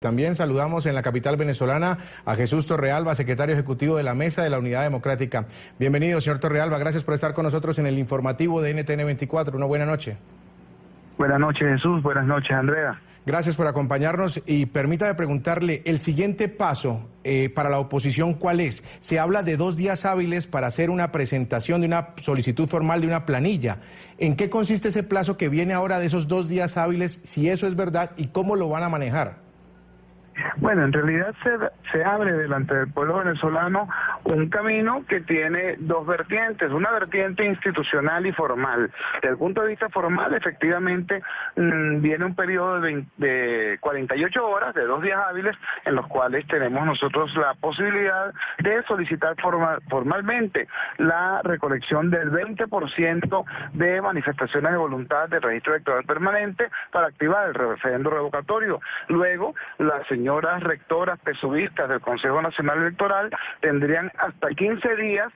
También saludamos en la capital venezolana a Jesús Torrealba, secretario ejecutivo de la Mesa de la Unidad Democrática. Bienvenido, señor Torrealba. Gracias por estar con nosotros en el informativo de NTN 24. Una buena noche. Buenas noches, Jesús. Buenas noches, Andrea. Gracias por acompañarnos y permítame preguntarle, el siguiente paso para la oposición, ¿cuál es? Se habla de 2 días hábiles para hacer una presentación de una solicitud formal de una planilla. ¿En qué consiste ese plazo que viene ahora de esos 2 días hábiles, si eso es verdad, y cómo lo van a manejar? Bueno, en realidad se abre delante del pueblo venezolano un camino que tiene 2 vertientes, una vertiente institucional y formal. Desde el punto de vista formal, efectivamente, viene un periodo de 48 horas, de 2 días hábiles, en los cuales tenemos nosotros la posibilidad de solicitar formalmente la recolección del 20% de manifestaciones de voluntad del registro electoral permanente para activar el referendo revocatorio. Luego, las señoras rectoras pesubistas del Consejo Nacional Electoral tendrían hasta 15 días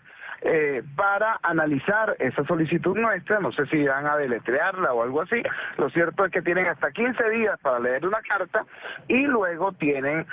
para analizar esa solicitud nuestra. No sé si van a deletrearla o algo así. Lo cierto es que tienen hasta 15 días para leer una carta y luego tienen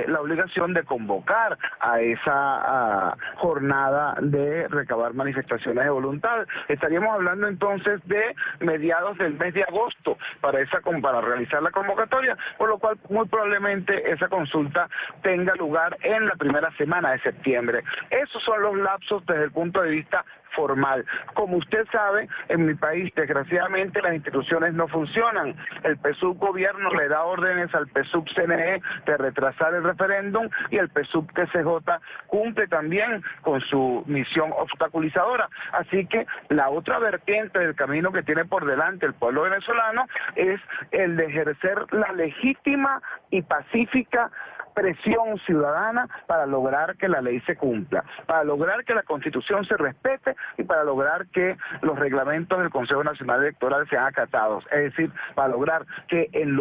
la obligación de convocar a esa jornada de recabar manifestaciones de voluntad. Estaríamos hablando entonces de mediados del mes de agosto para realizar la convocatoria, por lo cual muy probablemente esa consulta tenga lugar en la primera semana de septiembre. Esos son los lapsos desde el punto de vista formal. Como usted sabe, en mi país, desgraciadamente, las instituciones no funcionan. El PSUV gobierno le da órdenes al PSUV CNE de retrasar el referéndum y el PSUV TCJ cumple también con su misión obstaculizadora. Así que la otra vertiente del camino que tiene por delante el pueblo venezolano es el de ejercer la legítima y pacífica presión ciudadana para lograr que la ley se cumpla, para lograr que la Constitución se respete y para lograr que los reglamentos del Consejo Nacional Electoral sean acatados. Es decir, para lograr que en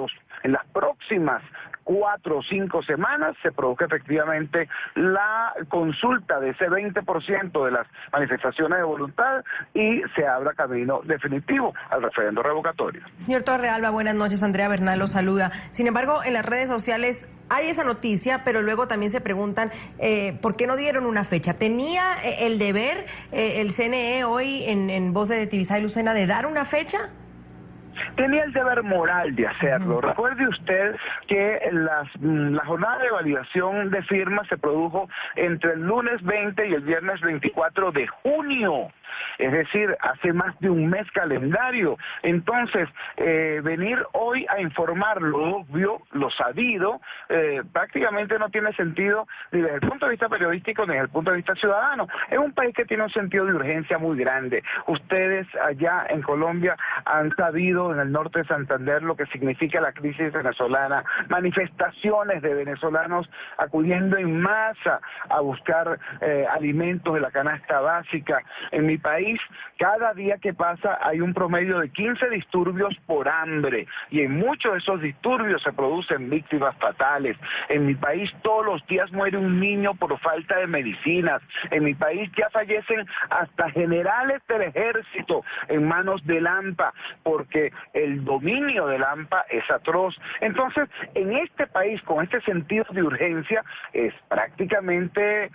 las próximas 4 o 5 semanas se produzca efectivamente la consulta de ese 20% de las manifestaciones de voluntad y se abra camino definitivo al referendo revocatorio. Señor Torrealba, buenas noches. Andrea Bernal lo saluda. Sin embargo, en las redes sociales hay esa noticia, pero luego también se preguntan ¿por qué no dieron una fecha? ¿Tenía el deber el CNE hoy en voz de Tibisay Lucena de dar una fecha? Tenía el deber moral de hacerlo. Recuerde usted que la jornada de validación de firmas se produjo entre el lunes 20 y el viernes 24 de junio. Es decir, hace más de un mes calendario. Entonces, venir hoy a informar lo obvio, lo sabido, prácticamente no tiene sentido ni desde el punto de vista periodístico ni desde el punto de vista ciudadano. Es un país que tiene un sentido de urgencia muy grande. Ustedes allá en Colombia han sabido, en el norte de Santander, lo que significa la crisis venezolana, manifestaciones de venezolanos acudiendo en masa a buscar alimentos de la canasta básica. En mi país, cada día que pasa hay un promedio de 15 disturbios por hambre y en muchos de esos disturbios se producen víctimas fatales. En mi país todos los días muere un niño por falta de medicinas. En mi país ya fallecen hasta generales del ejército en manos del AMPA porque el dominio del AMPA es atroz. Entonces, en este país, con este sentido de urgencia, es prácticamente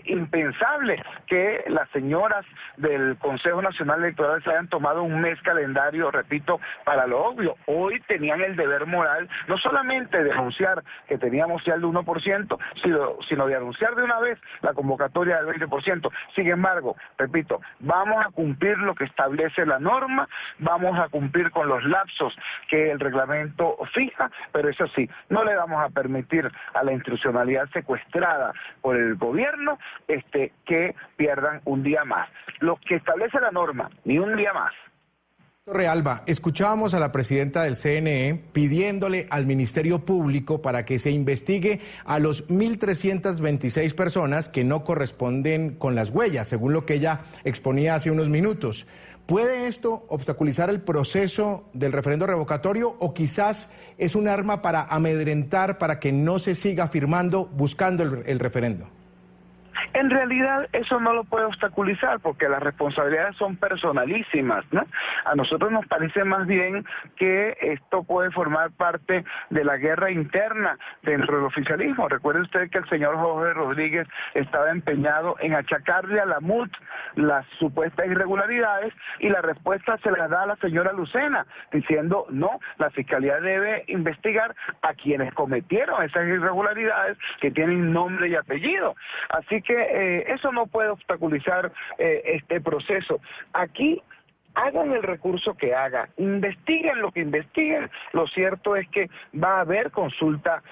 impensable que las señoras del Consejo Nacional Electoral se hayan tomado un mes calendario, repito, para lo obvio. Hoy tenían el deber moral no solamente de anunciar que teníamos ya el 1%, sino de anunciar de una vez la convocatoria del 20%. Sin embargo, repito, vamos a cumplir lo que establece la norma, vamos a cumplir con los lapsos que el reglamento fija, pero eso sí, no le vamos a permitir a la institucionalidad secuestrada por el gobierno que pierdan un día más. Lo que establece la norma, ni un día más. Torrealba, escuchábamos a la presidenta del CNE pidiéndole al Ministerio Público para que se investigue a los 1.326 personas que no corresponden con las huellas, según lo que ella exponía hace unos minutos. ¿Puede esto obstaculizar el proceso del referendo revocatorio o quizás es un arma para amedrentar, para que no se siga firmando, buscando el referendo? En realidad eso no lo puede obstaculizar porque las responsabilidades son personalísimas, ¿no? A nosotros nos parece más bien que esto puede formar parte de la guerra interna dentro del oficialismo. Recuerde usted que el señor Jorge Rodríguez estaba empeñado en achacarle a la MUT las supuestas irregularidades y la respuesta se la da a la señora Lucena diciendo no, la Fiscalía debe investigar a quienes cometieron esas irregularidades que tienen nombre y apellido. Así que eso no puede obstaculizar este proceso. Aquí hagan el recurso que hagan, investiguen lo que investiguen, lo cierto es que va a haber consulta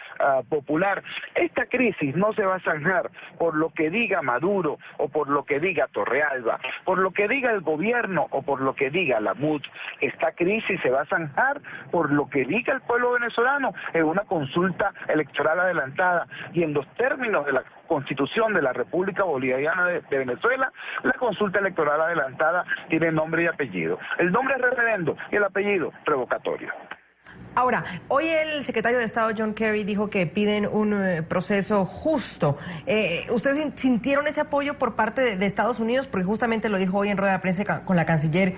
popular. Esta crisis no se va a zanjar por lo que diga Maduro o por lo que diga Torrealba, por lo que diga el gobierno o por lo que diga la MUT. Esta crisis se va a zanjar por lo que diga el pueblo venezolano en una consulta electoral adelantada y en los términos de la Constitución de la República Bolivariana de Venezuela, la consulta electoral adelantada tiene nombre y apellido. El nombre es referendo y el apellido revocatorio. Ahora, hoy el secretario de Estado John Kerry dijo que piden un proceso justo. ¿Ustedes sintieron ese apoyo por parte de Estados Unidos? Porque justamente lo dijo hoy en rueda de prensa con la canciller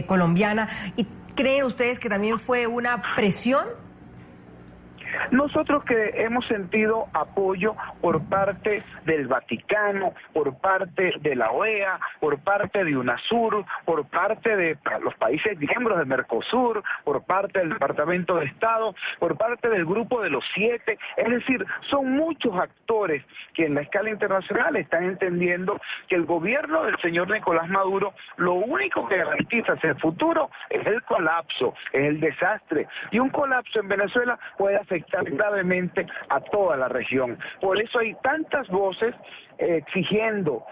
colombiana. ¿Y creen ustedes que también fue una presión? Nosotros que hemos sentido apoyo por parte del Vaticano, por parte de la OEA, por parte de UNASUR, por parte de los países miembros de Mercosur, por parte del Departamento de Estado, por parte del Grupo de los 7, es decir, son muchos actores que en la escala internacional están entendiendo que el gobierno del señor Nicolás Maduro lo único que garantiza hacia el futuro es el colapso, es el desastre, y un colapso en Venezuela puede afectar gravemente a toda la región. Por eso hay tantas voces exigiendo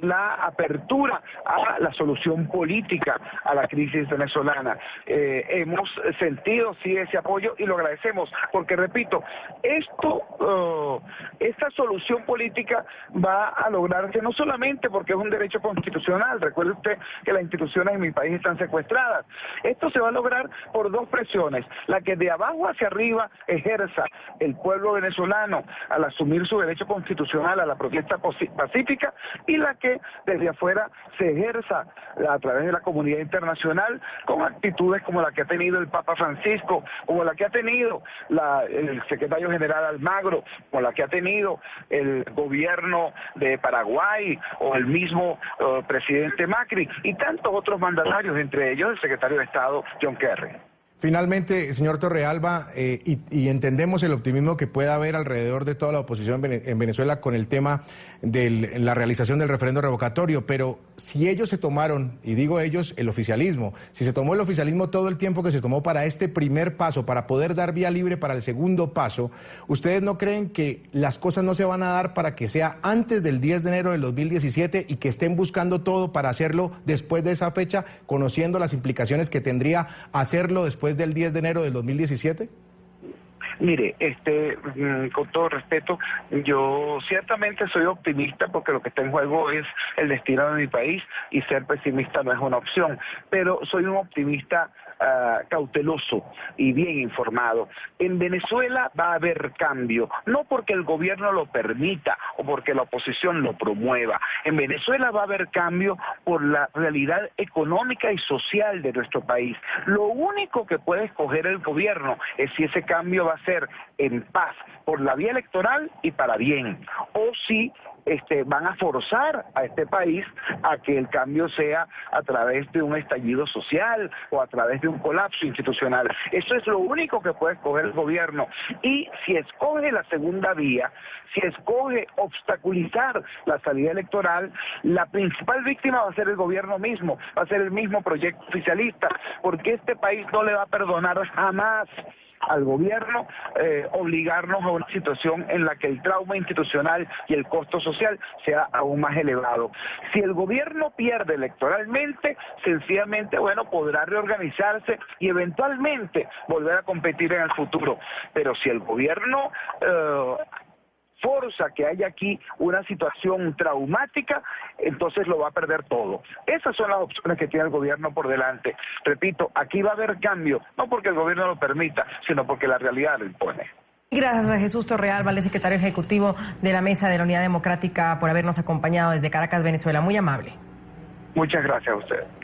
la apertura a la solución política a la crisis venezolana. Hemos sentido sí ese apoyo y lo agradecemos porque repito, esta solución política va a lograrse no solamente porque es un derecho constitucional, recuerde usted que las instituciones en mi país están secuestradas, esto se va a lograr por dos presiones, la que de abajo hacia arriba ejerza el pueblo venezolano al asumir su derecho constitucional a la protesta pacífica y la que desde afuera se ejerza a través de la comunidad internacional con actitudes como la que ha tenido el Papa Francisco, como la que ha tenido el secretario general Almagro, como la que ha tenido el gobierno de Paraguay o el mismo presidente Macri y tantos otros mandatarios, entre ellos el secretario de Estado John Kerry. Finalmente, señor Torrealba, y entendemos el optimismo que pueda haber alrededor de toda la oposición en Venezuela con el tema de la realización del referendo revocatorio, pero si ellos se tomaron, y digo ellos, el oficialismo, si se tomó el oficialismo todo el tiempo que se tomó para este primer paso, para poder dar vía libre para el segundo paso, ¿ustedes no creen que las cosas no se van a dar para que sea antes del 10 de enero del 2017 y que estén buscando todo para hacerlo después de esa fecha, conociendo las implicaciones que tendría hacerlo después del 10 de enero del 2017? Mire, con todo respeto, yo ciertamente soy optimista porque lo que está en juego es el destino de mi país y ser pesimista no es una opción, pero soy un optimista cauteloso y bien informado. En Venezuela va a haber cambio, no porque el gobierno lo permita o porque la oposición lo promueva. En Venezuela va a haber cambio por la realidad económica y social de nuestro país. Lo único que puede escoger el gobierno es si ese cambio va a ser en paz, por la vía electoral y para bien, o si van a forzar a este país a que el cambio sea a través de un estallido social o a través de un colapso institucional. Eso es lo único que puede escoger el gobierno. Y si escoge la segunda vía, si escoge obstaculizar la salida electoral, la principal víctima va a ser el gobierno mismo, va a ser el mismo proyecto oficialista, porque este país no le va a perdonar jamás al gobierno obligarnos a una situación en la que el trauma institucional y el costo social sea aún más elevado. Si el gobierno pierde electoralmente, sencillamente, podrá reorganizarse y eventualmente volver a competir en el futuro. Pero si el gobierno forza que haya aquí una situación traumática, entonces lo va a perder todo. Esas son las opciones que tiene el gobierno por delante. Repito, aquí va a haber cambio, no porque el gobierno lo permita, sino porque la realidad lo impone. Gracias a Jesús Torrealba, el secretario ejecutivo de la Mesa de la Unidad Democrática, por habernos acompañado desde Caracas, Venezuela. Muy amable. Muchas gracias a usted.